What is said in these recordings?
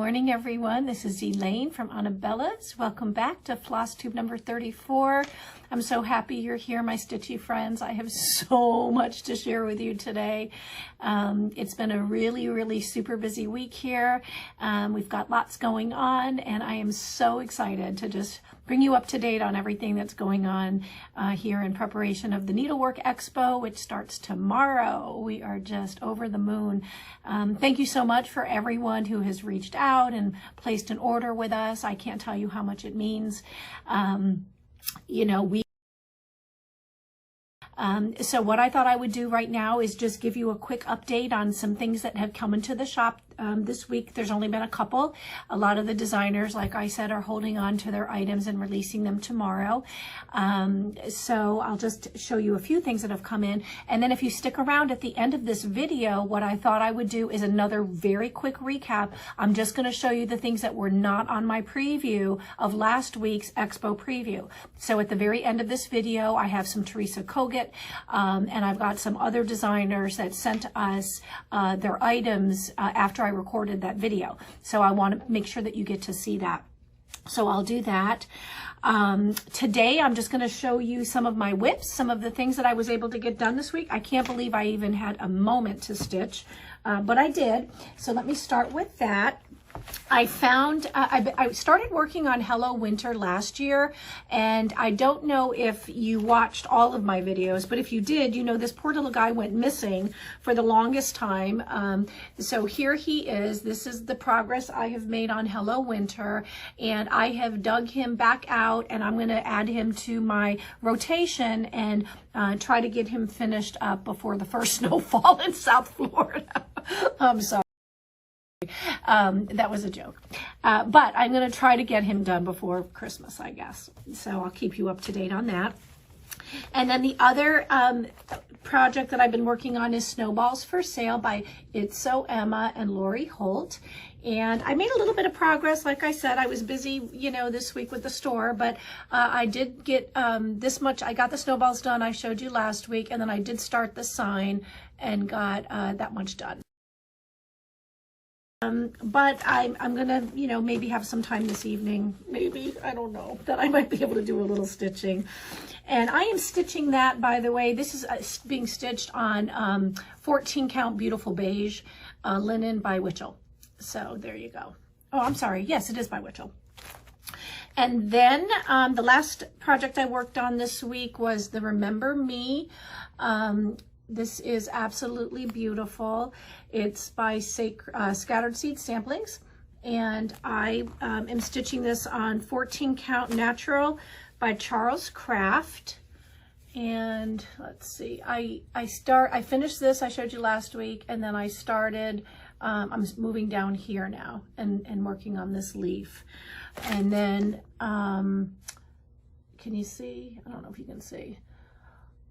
morning, everyone. This is ELAYNE from Anabellas. Welcome back to Flosstube number 34. I'm so happy you're here, my stitchy friends. I have so much to share with you today. It's been a really super busy week here. We've got lots going on, and I am so excited to just bring you up to date on everything that's going on here in preparation of the Needlework Expo, which starts tomorrow. We are just over the moon. Thank you so much for everyone who has reached out and placed an order with us. I can't tell you how much it means. So what I thought I would do right now is just give you a quick update on some things that have come into the shop this week. There's only been a couple. A lot of the designers, like I said, are holding on to their items and releasing them tomorrow. So I'll just show you a few things that have come in. And then if you stick around at the end of this video, what I thought I would do is another very quick recap. I'm just going to show you the things that were not on my preview of last week's Expo preview. So at the very end of this video, I have some Teresa Kogut, and I've got some other designers that sent us their items after I recorded that video. So I want to make sure that you get to see that. So I'll do that. Today, I'm just going to show you some of my WIPs, some of the things that I was able to get done this week. I can't believe I even had a moment to stitch, but I did. So let me start with that. I found, I started working on Hello Winter last year, and I don't know if you watched all of my videos, but if you did, you know this poor little guy went missing for the longest time. So here he is. This is the progress I have made on Hello Winter, and I have dug him back out, and I'm going to add him to my rotation and try to get him finished up before the first snowfall in South Florida. I'm sorry. That was a joke. But I'm going to try to get him done before Christmas, I guess. So I'll keep you up to date on that. And then the other project that I've been working on is Snowballs for Sale by It's So Emma and Lori Holt. And I made a little bit of progress. Like I said, I was busy, you know, this week with the store, but I did get this much. I got the snowballs done. I showed you last week. And then I did start the sign and got that much done. But I'm gonna, you know, maybe have some time this evening, maybe, I don't know, that I might be able to do a little stitching. And I am stitching that, by the way. This is being stitched on 14 count beautiful beige linen by Witchell. So there you go. Oh, I'm sorry. Yes, it is by Witchell. And then the last project I worked on this week was the Remember Me. This is absolutely beautiful. It's by Scattered Seed Samplings, and I am stitching this on 14 count natural by Charles Craft. And let's see, I finished this, I showed you last week, and then I started, I'm moving down here now and working on this leaf. And then, can you see? I don't know if you can see.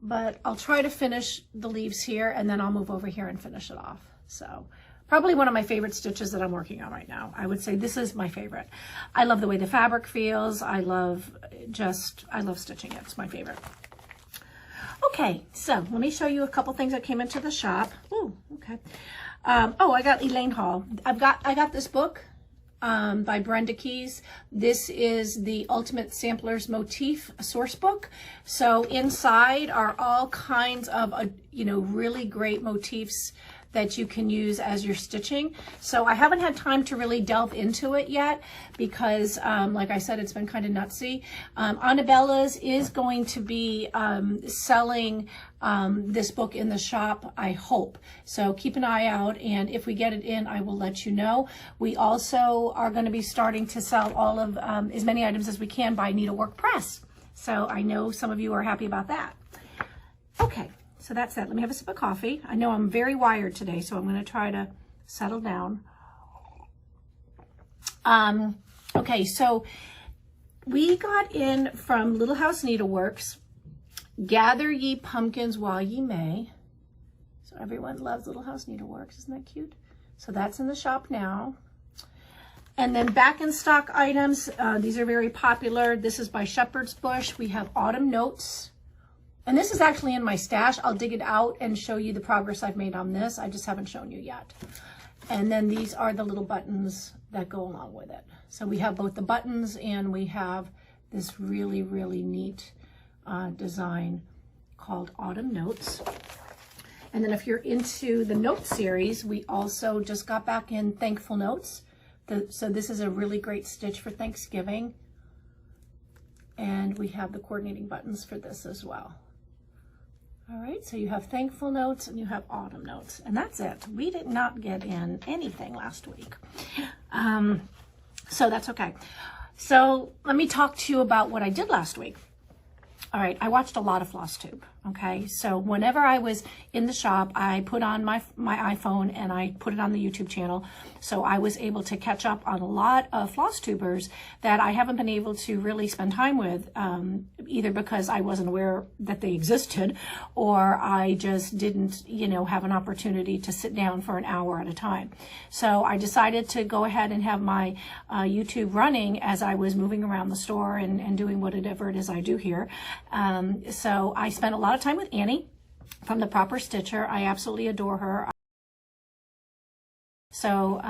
But I'll try to finish the leaves here, and then I'll move over here and finish it off. So probably one of my favorite stitches that I'm working on right now. I would say this is my favorite. I love the way the fabric feels. I love stitching it. It's my favorite. Okay, so let me show you a couple things that came into the shop. Oh, okay. Oh, I got ELAYNE haul. I got this book by Brenda Keys. This is the Ultimate Samplers Motif source book. So inside are all kinds of, you know, really great motifs that you can use as you're stitching. So I haven't had time to really delve into it yet because, like I said, it's been kind of nutsy. Anabellas is going to be selling this book in the shop, I hope. So keep an eye out, and if we get it in, I will let you know. We also are going to be starting to sell all of as many items as we can by Needlework Press. So I know some of you are happy about that. Okay. So that's that. Let me have a sip of coffee. I know I'm very wired today, so I'm going to try to settle down. Okay, so we got in from Little House Needleworks, Gather Ye Pumpkins While Ye May. So everyone loves Little House Needleworks. Isn't that cute? So that's in the shop now. And then back in stock items, these are very popular. This is by Shepherd's Bush. We have Autumn Notes. And this is actually in my stash. I'll dig it out and show you the progress I've made on this. I just haven't shown you yet. And then these are the little buttons that go along with it. So we have both the buttons and we have this really, really neat design called Autumn Notes. And then if you're into the note series, we also just got back in Thankful Notes. So this is a really great stitch for Thanksgiving. And we have the coordinating buttons for this as well. All right, so you have Thankful Notes and you have Autumn Notes, and that's it. We did not get in anything last week. So that's okay. So let me talk to you about what I did last week. All right, I watched a lot of Flosstube, okay? So whenever I was in the shop, I put on my iPhone and I put it on the YouTube channel. So I was able to catch up on a lot of Flosstubers that I haven't been able to really spend time with, either because I wasn't aware that they existed or I just didn't, you know, have an opportunity to sit down for an hour at a time. So I decided to go ahead and have my YouTube running as I was moving around the store and doing whatever it is I do here. So I spent a lot of time with Annie from The Proper Stitcher. I absolutely adore her. So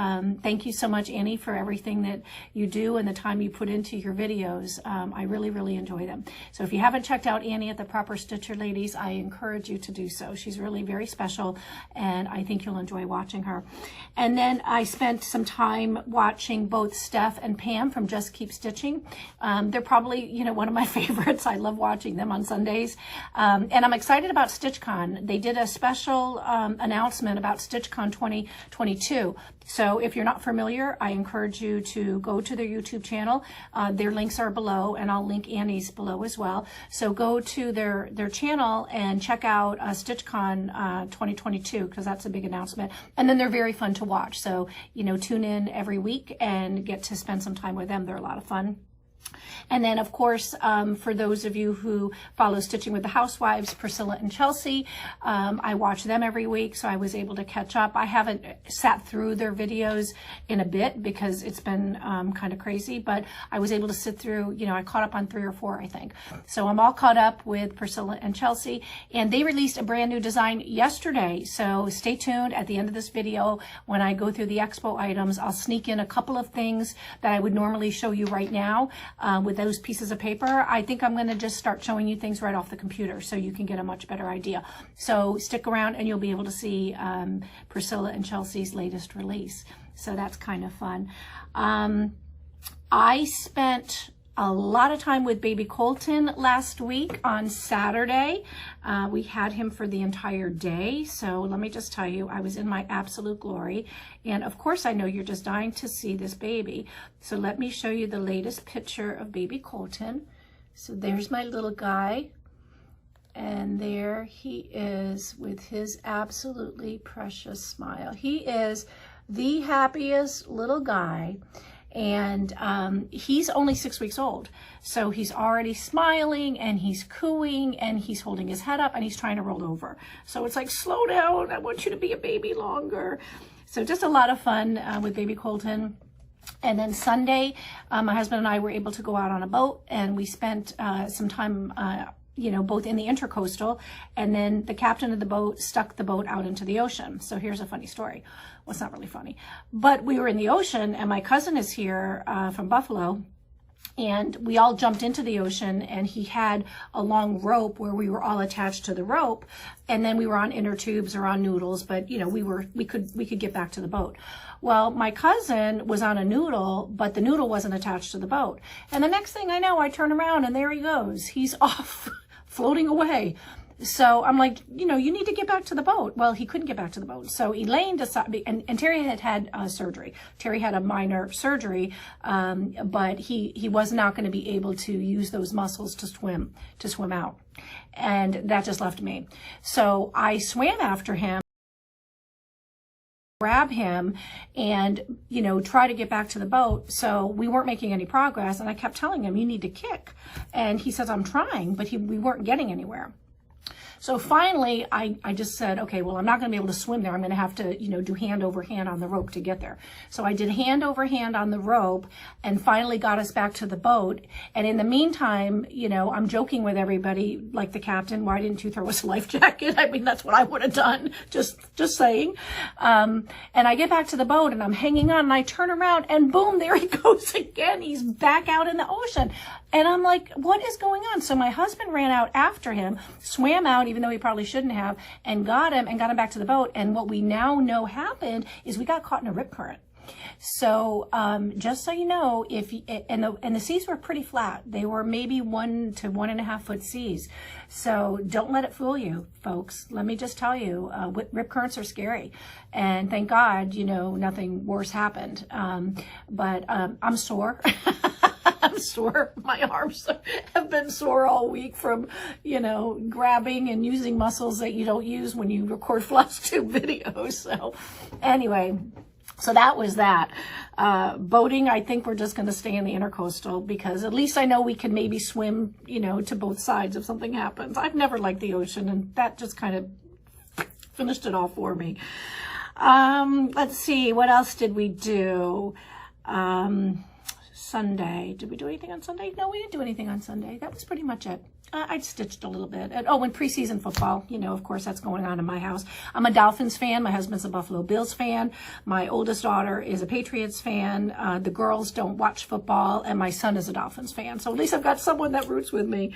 thank you so much, Annie, for everything that you do and the time you put into your videos. I really, really enjoy them. So if you haven't checked out Annie at The Proper Stitcher, ladies, I encourage you to do so. She's really very special, and I think you'll enjoy watching her. And then I spent some time watching both Steph and Pam from Just Keep Stitching. They're probably, you know, one of my favorites. I love watching them on Sundays. And I'm excited about StitchCon. They did a special announcement about StitchCon 2022. So if you're not familiar, I encourage you to go to their YouTube channel. Their links are below, and I'll link Annie's below as well. So go to their channel and check out StitchCon 2022, because that's a big announcement. And then they're very fun to watch. So, you know, tune in every week and get to spend some time with them. They're a lot of fun. And then, of course, for those of you who follow Stitching with the Housewives, Priscilla and Chelsea, I watch them every week, so I was able to catch up. I haven't sat through their videos in a bit because it's been kind of crazy, but I was able to sit through, you know, I caught up on 3 or 4, I think. So I'm all caught up with Priscilla and Chelsea, and they released a brand new design yesterday. So stay tuned. At the end of this video, when I go through the expo items, I'll sneak in a couple of things that I would normally show you right now with those pieces of paper. I think I'm going to just start showing you things right off the computer so you can get a much better idea. So stick around and you'll be able to see Priscilla and Chelsea's latest release. So that's kind of fun. I spent a lot of time with baby Colton last week on Saturday. We had him for the entire day. So let me just tell you, I was in my absolute glory. And of course, I know you're just dying to see this baby. So let me show you the latest picture of baby Colton. So there's my little guy. And there he is with his absolutely precious smile. He is the happiest little guy. And he's only 6 weeks old. So he's already smiling and he's cooing and he's holding his head up and he's trying to roll over. So it's like, slow down, I want you to be a baby longer. So just a lot of fun with baby Colton. And then Sunday, my husband and I were able to go out on a boat, and we spent some time you know, both in the intercoastal, and then the captain of the boat stuck the boat out into the ocean. So here's a funny story. Well, it's not really funny, but we were in the ocean, and my cousin is here from Buffalo, and we all jumped into the ocean, and he had a long rope where we were all attached to the rope, and then we were on inner tubes or on noodles, but you know, we could get back to the boat. Well, my cousin was on a noodle, but the noodle wasn't attached to the boat. And the next thing I know, I turn around and there he goes. He's off floating away. So I'm like, you know, you need to get back to the boat. Well, he couldn't get back to the boat. So ELAYNE decided, and Terry had surgery. Terry had a minor surgery, but he was not going to be able to use those muscles to swim out. And that just left me. So I swam after him, grab him, and, you know, try to get back to the boat. So we weren't making any progress. And I kept telling him, you need to kick. And he says, I'm trying, but we weren't getting anywhere. So finally, I just said, okay, well, I'm not going to be able to swim there. I'm going to have to, do hand over hand on the rope to get there. So I did hand over hand on the rope and finally got us back to the boat. And in the meantime, I'm joking with everybody, like the captain, why didn't you throw us a life jacket? I mean, that's what I would have done. Just saying. And I get back to the boat and I'm hanging on and I turn around and boom, there he goes again. He's back out in the ocean. And I'm like, what is going on? So my husband ran out after him, swam out, even though he probably shouldn't have, and got him back to the boat. And what we now know happened is we got caught in a rip current. So just so you know, and the seas were pretty flat. They were maybe 1 to 1.5 foot seas. So don't let it fool you, folks. Let me just tell you, rip currents are scary. And thank God, nothing worse happened. But I'm sore. I'm sore. My arms have been sore all week from, grabbing and using muscles that you don't use when you record Flosstube videos. So anyway, so that was that. Boating, I think we're just going to stay in the intercoastal because at least I know we can maybe swim, to both sides if something happens. I've never liked the ocean, and that just kind of finished it all for me. Let's see, what else did we do? Sunday. Did we do anything on Sunday? No, we didn't do anything on Sunday. That was pretty much it. I stitched a little bit. And preseason football, of course, that's going on in my house. I'm a Dolphins fan. My husband's a Buffalo Bills fan. My oldest daughter is a Patriots fan. The girls don't watch football, and my son is a Dolphins fan. So at least I've got someone that roots with me.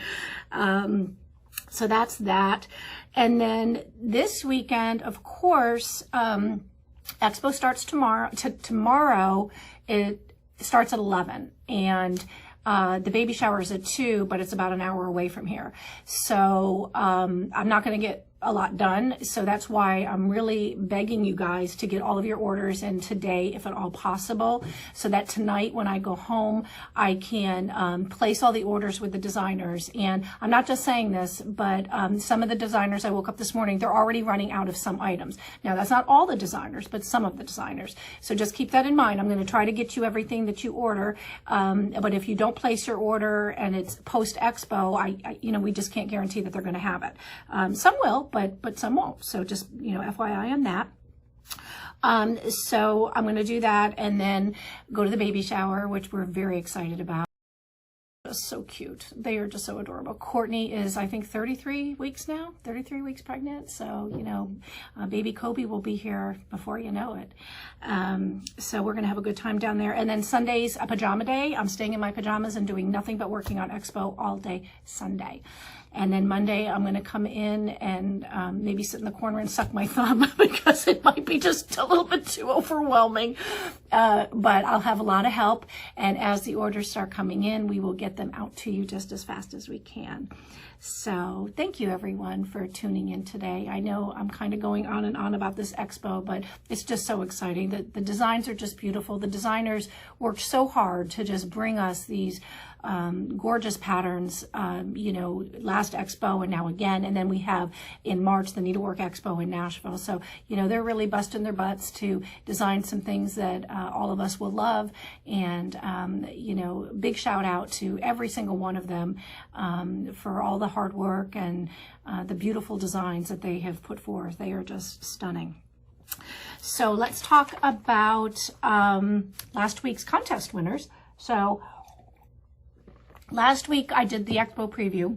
So that's that. And then this weekend, of course, Expo starts tomorrow. Tomorrow, it starts at 11, and the baby shower is at 2, but it's about an hour away from here. So I'm not going to get a lot done. So that's why I'm really begging you guys to get all of your orders in today, if at all possible, so that tonight when I go home, I can place all the orders with the designers. And I'm not just saying this, but some of the designers, I woke up this morning, they're already running out of some items. Now, that's not all the designers, but some of the designers. So just keep that in mind. I'm going to try to get you everything that you order. But if you don't place your order and it's post-expo, we just can't guarantee that they're going to have it. Some will, but some won't. So just, FYI on that. So I'm going to do that and then go to the baby shower, which we're very excited about. Just so cute. They are just so adorable. Courtney is, I think, 33 weeks now, 33 weeks pregnant. So, baby Kobe will be here before you know it. So we're going to have a good time down there. And then Sunday's a pajama day. I'm staying in my pajamas and doing nothing but working on Expo all day Sunday. And then Monday, I'm going to come in and maybe sit in the corner and suck my thumb because it might be just a little bit too overwhelming. But I'll have a lot of help. And as the orders start coming in, we will get them out to you just as fast as we can. So thank you, everyone, for tuning in today. I know I'm kind of going on and on about this expo, but it's just so exciting. The designs are just beautiful. The designers worked so hard to just bring us these gorgeous patterns, last expo and now again. And then we have in March the Needlework Expo in Nashville. So, they're really busting their butts to design some things that all of us will love. And, big shout out to every single one of them for all the hard work and the beautiful designs that they have put forth. They are just stunning. So let's talk about last week's contest winners. So last week I did the Expo preview,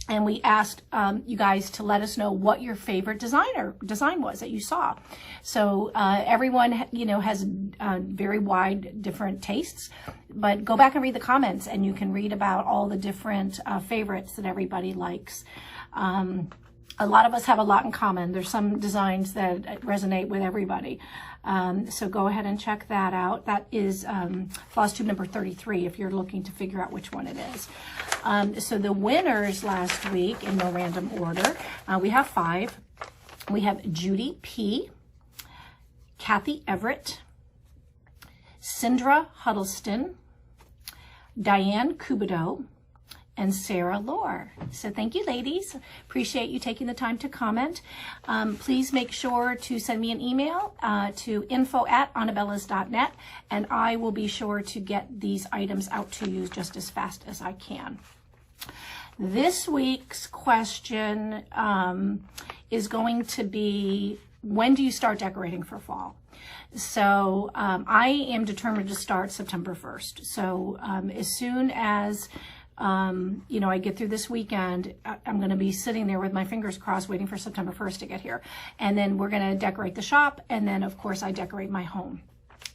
and we asked you guys to let us know what your favorite design was that you saw. So everyone, has very wide different tastes, but go back and read the comments and you can read about all the different favorites that everybody likes. A lot of us have a lot in common. There's some designs that resonate with everybody. So go ahead and check that out. That is Flosstube number 33 if you're looking to figure out which one it is. So the winners last week in no random order, we have 5. We have Judy P, Kathy Everett, Cindra Huddleston, Diane Kuebodeaux, and Sara Lore. So thank you, ladies. Appreciate you taking the time to comment. Please make sure to send me an email to info@anabellas.net, and I will be sure to get these items out to you just as fast as I can. This week's question is going to be, when do you start decorating for fall? So I am determined to start September 1st. So as soon as you know, I get through this weekend, I'm going to be sitting there with my fingers crossed waiting for September 1st to get here. And then we're going to decorate the shop. And then, of course, I decorate my home.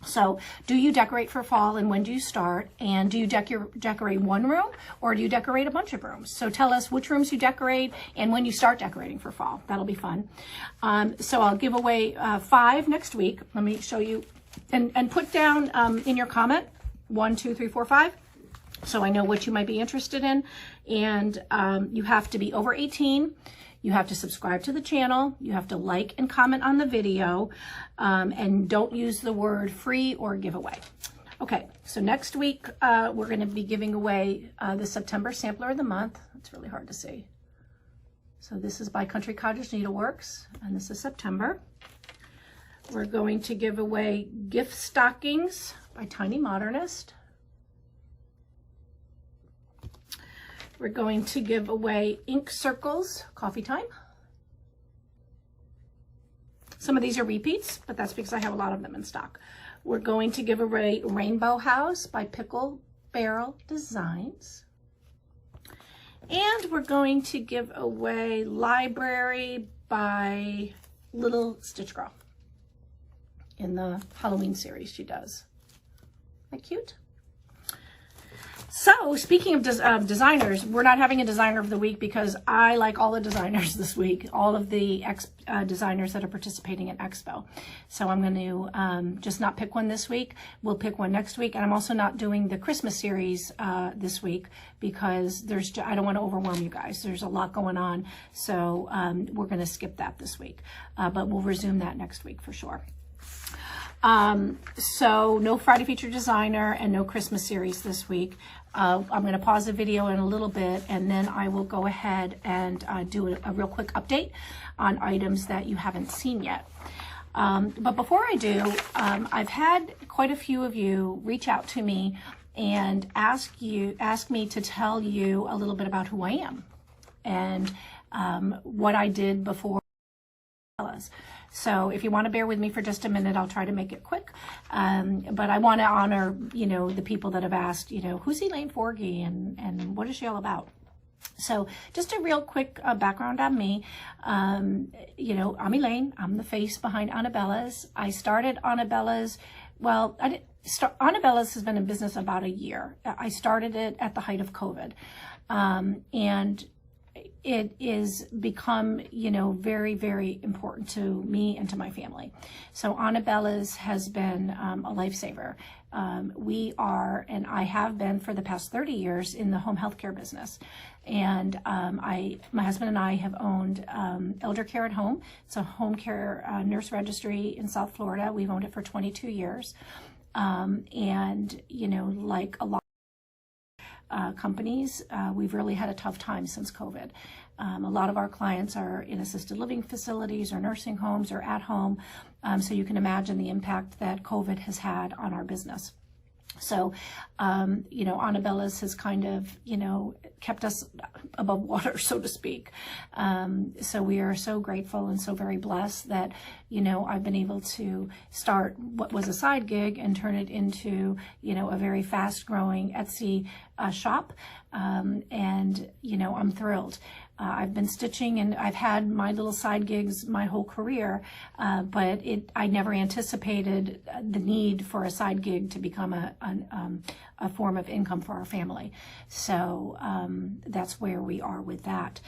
So do you decorate for fall, and when do you start? And do you decorate one room, or do you decorate a bunch of rooms? So tell us which rooms you decorate and when you start decorating for fall. That'll be fun. So I'll give away 5 next week. Let me show you, and put down in your comment 1, 2, 3, 4, 5. So I know what you might be interested in. And you have to be over 18. You have to subscribe to the channel. You have to like and comment on the video. And don't use the word free or giveaway. Okay, so next week we're going to be giving away the September Sampler of the Month. It's really hard to see. So this is by COTTAGE Needleworks, and this is September. We're going to give away gift stockings by Tiny Modernist. We're going to give away ink circles, Coffee Time. Some of these are repeats, but that's because I have a lot of them in stock. We're going to give away Rainbow House by Pickle Barrel Designs. And we're going to give away Library by Little Stitch Girl in the Halloween series she does. Isn't that cute? So speaking of designers, we're not having a designer of the week because I like all the designers this week, all of the designers that are participating in Expo. So I'm going to just not pick one this week. We'll pick one next week. And I'm also not doing the Christmas series this week because I don't want to overwhelm you guys. There's a lot going on. So we're going to skip that this week, but we'll resume that next week for sure. So no Friday featured designer and no Christmas series this week. I'm going to pause the video in a little bit, and then I will go ahead and do a real quick update on items that you haven't seen yet. But before I do, I've had quite a few of you reach out to me and ask me to tell you a little bit about who I am and what I did before. So if you want to bear with me for just a minute, I'll try to make it quick. But I want to honor, you know, the people that have asked, you know, who's ELAYNE Forgy and what is she all about? So just a real quick background on me. You know, I'm ELAYNE. I'm the face behind Anabellas. I started Anabellas, well, Anabellas has been in business about a year. I started it at the height of COVID. And it is become, you know, very, very important to me and to my family. So Anabellas has been a lifesaver. We are, and I have been for the past 30 years in the home healthcare business. And my husband and I have owned Elder Care at Home. It's a home care nurse registry in South Florida. We've owned it for 22 years. And, you know, like a lot companies, we've really had a tough time since COVID. A lot of our clients are in assisted living facilities or nursing homes or at home. So you can imagine the impact that COVID has had on our business. So, you know, Anabellas has kind of, you know, kept us above water, so to speak. So we are so grateful and so very blessed that, you know, I've been able to start what was a side gig and turn it into, you know, a very fast growing Etsy shop. And, you know, I'm thrilled. I've been stitching and I've had my little side gigs my whole career, but I never anticipated the need for a side gig to become a form of income for our family. So that's where we are with that.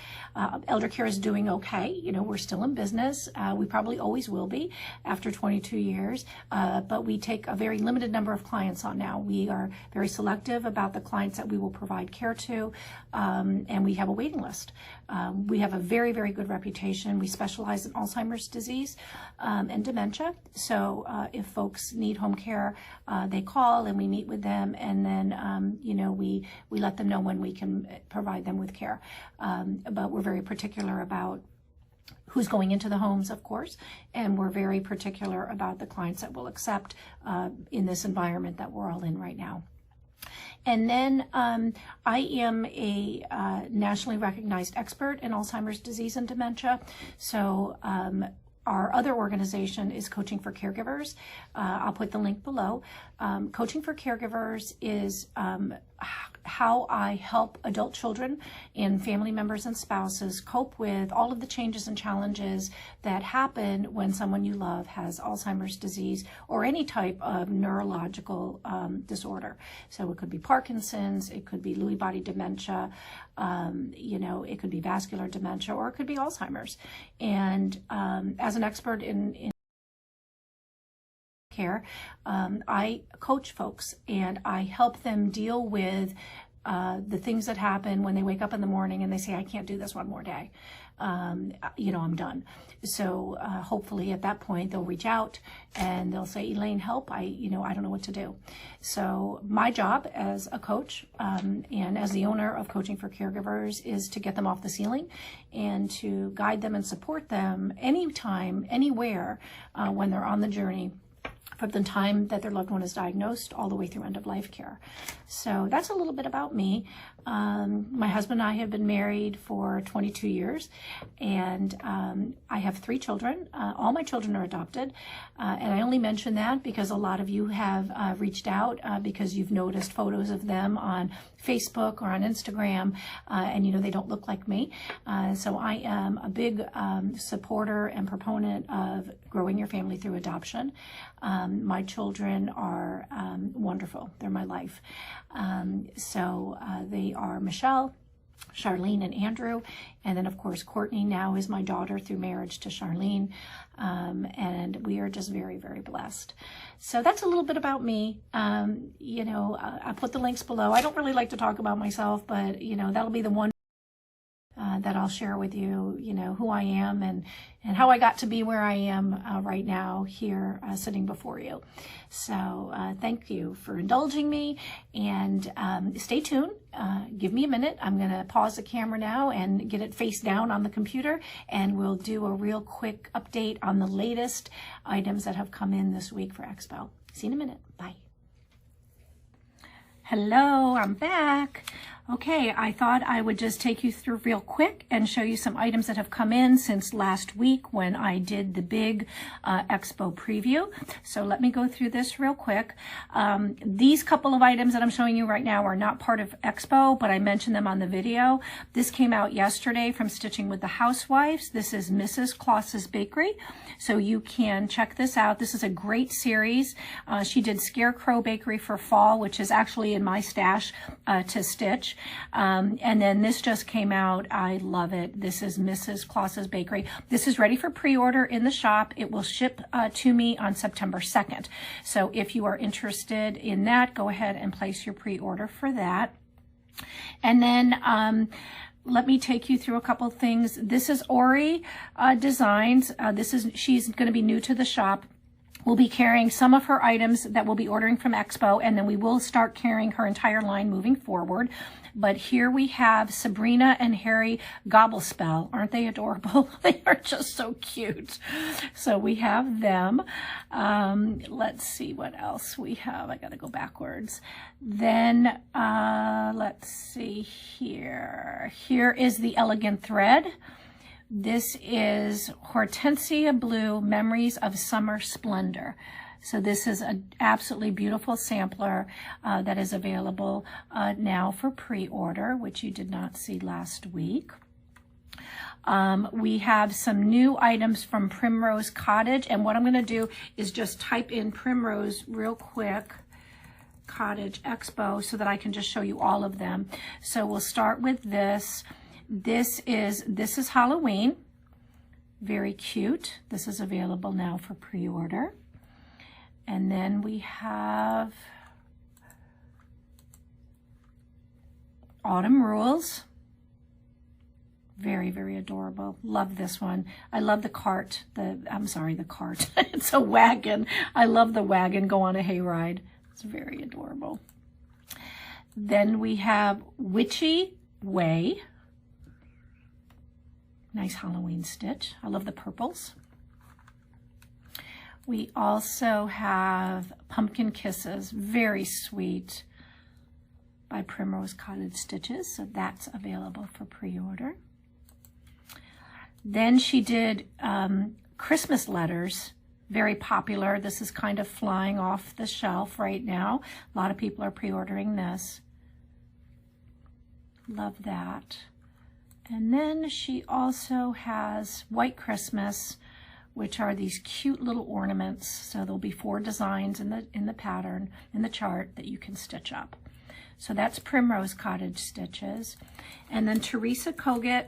Elder Care is doing okay. You know, we're still in business. We probably always will be after 22 years, but we take a very limited number of clients on now. We are very selective about the clients that we will provide care to, and we have a waiting list. We have a very, very good reputation. We specialize in Alzheimer's disease and dementia. So if folks need home care, they call and we meet with them, and then, you know, we let them know when we can provide them with care. But we're very particular about who's going into the homes, of course, and we're very particular about the clients that we'll accept in this environment that we're all in right now. And then I am a nationally recognized expert in Alzheimer's disease and dementia. So our other organization is Coaching for Caregivers. I'll put the link below. Coaching for Caregivers is how I help adult children and family members and spouses cope with all of the changes and challenges that happen when someone you love has Alzheimer's disease or any type of neurological disorder. So it could be Parkinson's, it could be Lewy body dementia, it could be vascular dementia, or it could be Alzheimer's. And as an expert in care, I coach folks and I help them deal with the things that happen when they wake up in the morning and they say, I can't do this one more day. I'm done. So hopefully at that point they'll reach out and they'll say, Elaine, help. I don't know what to do. So my job as a coach and as the owner of Coaching for Caregivers is to get them off the ceiling and to guide them and support them anytime, anywhere when they're on the journey from the time that their loved one is diagnosed all the way through end-of-life care. So that's a little bit about me. My husband and I have been married for 22 years, and I have 3 children. All my children are adopted, and I only mention that because a lot of you have reached out because you've noticed photos of them on Facebook or on Instagram, and they don't look like me. So I am a big supporter and proponent of growing your family through adoption. My children are wonderful. They're my life. So they are Michelle, Charlene, and Andrew. And then, of course, Courtney now is my daughter through marriage to Charlene. And we are just very, very blessed. So that's a little bit about me. I put the links below. I don't really like to talk about myself, but, that'll be the one that I'll share with you, who I am and how I got to be where I am right now here sitting before you. So thank you for indulging me, and stay tuned. Give me a minute. I'm going to pause the camera now and get it face down on the computer, and we'll do a real quick update on the latest items that have come in this week for Expo. See you in a minute. Bye. Hello, I'm back. Okay, I thought I would just take you through real quick and show you some items that have come in since last week when I did the big Expo preview. So let me go through this real quick. These couple of items that I'm showing you right now are not part of Expo, but I mentioned them on the video. This came out yesterday from Stitching with the Housewives. This is Mrs. Claus's Bakery. So you can check this out. This is a great series. She did Scarecrow Bakery for fall, which is actually in my stash to stitch. And then this just came out. I love it. This is Mrs. Claus's Bakery. This is ready for pre-order in the shop. It will ship to me on September 2nd. So if you are interested in that, go ahead and place your pre-order for that. And then let me take you through a couple things. This is Ori Designs. She's going to be new to the shop. We'll be carrying some of her items that we'll be ordering from Expo, and then we will start carrying her entire line moving forward. But here we have Sabrina and Harry Gobblespell. Aren't they adorable? They are just so cute. So we have them. Let's see what else we have. I got to go backwards. Then let's see here. Here is the Elegant Thread. This is Hortensia Blue, Memories of Summer Splendor. So this is an absolutely beautiful sampler that is available now for pre-order, which you did not see last week. We have some new items from Primrose Cottage, and what I'm going to do is just type in Primrose real quick, Cottage Expo, so that I can just show you all of them. So we'll start with this. This is Halloween. Very cute. This is available now for pre-order. And then we have Autumn Rules. Very, very adorable. Love this one. I love the cart. The cart. It's a wagon. I love the wagon go on a hayride. It's very adorable. Then we have Witchy Way. Nice Halloween stitch. I love the purples. We also have Pumpkin Kisses. Very sweet. by Primrose Cottage Stitches, so that's available for pre-order. Then she did Christmas letters, very popular. This is kind of flying off the shelf right now. A lot of people are pre-ordering this. Love that. And then she also has White Christmas, which are these cute little ornaments. So there'll be 4 designs in the pattern, in the chart, that you can stitch up. So that's Primrose Cottage Stitches. And then Teresa Kogut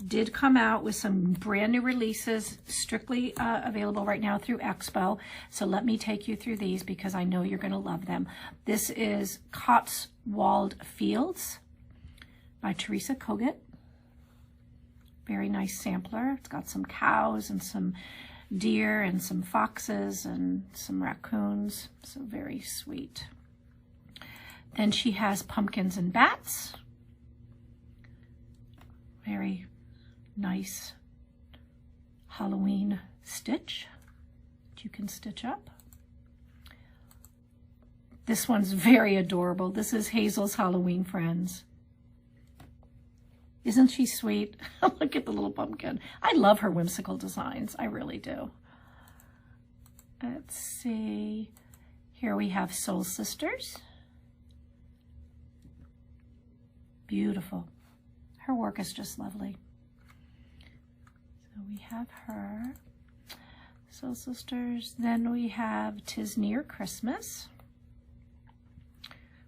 did come out with some brand new releases, strictly available right now through Expo. So let me take you through these because I know you're going to love them. This is Cotswold Fields by Teresa Kogut. Very nice sampler. It's got some cows and some deer and some foxes and some raccoons. So very sweet. Then she has Pumpkins and Bats. Very nice Halloween stitch that you can stitch up. This one's very adorable. This is Hazel's Halloween Friends. Isn't she sweet? Look at the little pumpkin. I love her whimsical designs. I really do. Let's see. Here we have Soul Sisters. Beautiful. Her work is just lovely. So we have her. Soul Sisters. Then we have 'Tis Near Christmas.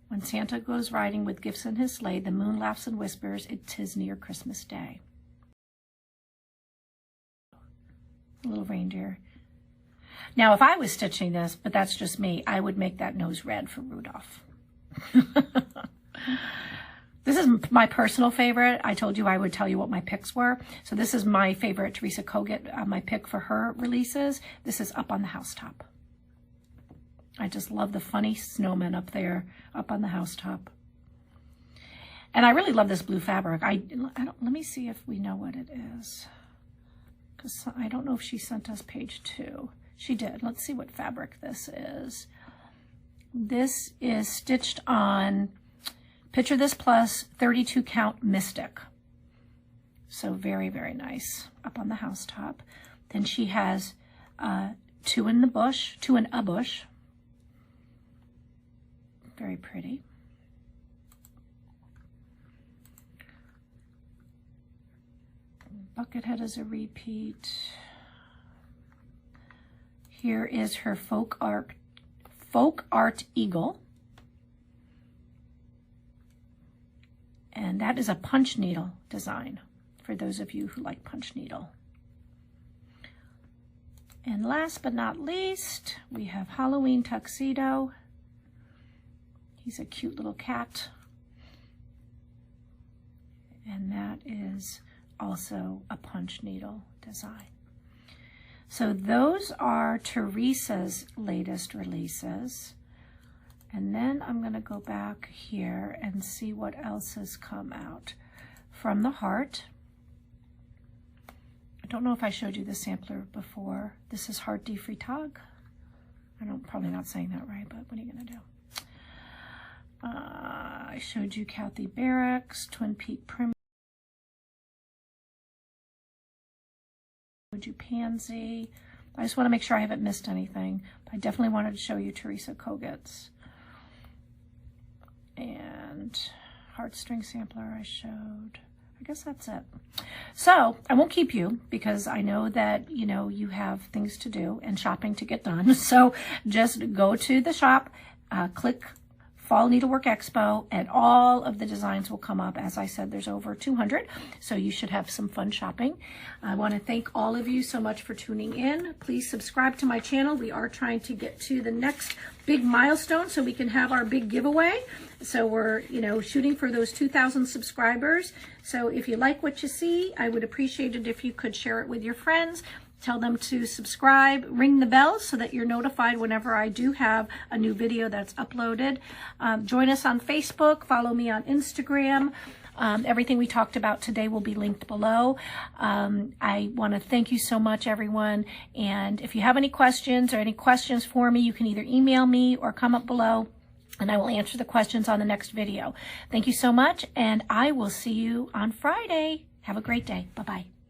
When Santa goes riding with gifts in his sleigh, the moon laughs and whispers, it 'tis near Christmas Day. A little reindeer. Now, if I was stitching this, but that's just me, I would make that nose red for Rudolph. This is my personal favorite. I told you I would tell you what my picks were. So this is my favorite Teresa Kogut, my pick for her releases. This is Up on the Housetop. I just love the funny snowman up there, up on the housetop. And I really love this blue fabric. Let me see if we know what it is. Because I don't know if she sent us page 2. She did. Let's see what fabric this is. This is stitched on Picture This Plus 32 count Mystic. So very, very nice. Up on the housetop. Then she has Two in a Bush. Very pretty. Buckethead is a repeat. Here is her folk art eagle. And that is a punch needle design for those of you who like punch needle. And last but not least, we have Halloween Tuxedo. He's a cute little cat. And that is also a punch needle design. So those are Teresa's latest releases. And then I'm going to go back here and see what else has come out. From the Heart. I don't know if I showed you the sampler before. This is Heart de Fritag. I'm probably not saying that right, but what are you going to do? I showed you Kathy Barracks, Twin Peak Prim. Showed you Pansy. I just want to make sure I haven't missed anything. But I definitely wanted to show you Teresa Kogut's. And Heartstring Sampler I showed. I guess that's it. So I won't keep you because I know that, you know, you have things to do and shopping to get done. So just go to the shop, click Fall Needlework Expo, and all of the designs will come up. As I said, there's over 200, so you should have some fun shopping. I want to thank all of you so much for tuning in. Please subscribe to my channel. We are trying to get to the next big milestone so we can have our big giveaway. So we're, you know, shooting for those 2,000 subscribers. So if you like what you see, I would appreciate it if you could share it with your friends. Tell them to subscribe, ring the bell so that you're notified whenever I do have a new video that's uploaded. Join us on Facebook, follow me on Instagram. Everything we talked about today will be linked below. I want to thank you so much, everyone. And if you have any questions for me, you can either email me or come up below. and I will answer the questions on the next video. Thank you so much, and I will see you on Friday. Have a great day. Bye-bye.